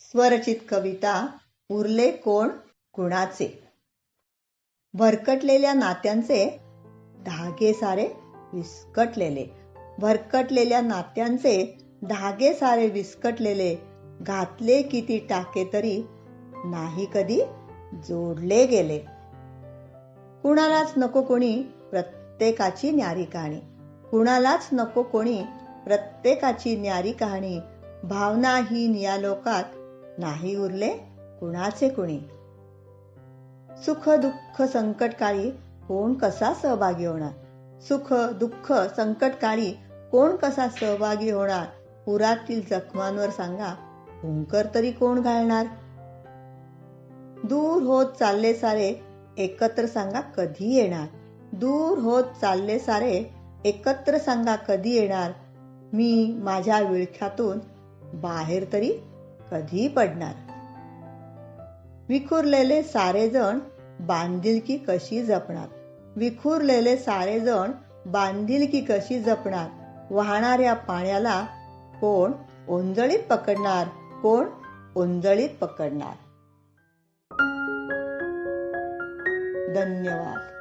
स्वरचित कविता उरले कोण कुणाचे. भरकटलेल्या नात्यांचे धागे सारे विस्कटलेले, भरकटलेल्या नात्यांचे धागे सारे विस्कटलेले, घातले किती टाके तरी नाही कधी जोडले गेले. कुणालाच नको कोणी प्रत्येकाची न्यारी कहाणी, कुणालाच नको कोणी प्रत्येकाची न्यारी कहाणी, भावनाहीन या लोकात नाही उरले कुणाचे कुणी. सुख दुःख संकटकाळी कोण कसा सहभागी होणार, सुख दुःख संकटकाळी कोण कसा सहभागी होणार. पुरातील जखमांवर सांगा हुंकर तरी कोण घालणार. दूर होत चालले सारे एकत्र सांगा कधी येणार, दूर होत चालले सारे एकत्र सांगा कधी येणार. मी माझ्या विळख्यातून बाहेर तरी कधी पडणार. विखुरलेले सारे जण बांधिलकी कशी जपणार, विखुरलेले सारे जण बांधिलकी कशी जपणार. वाहणाऱ्या पाण्याला कोण ओंजळीत पकडणार, कोण ओंजळीत पकडणार. धन्यवाद.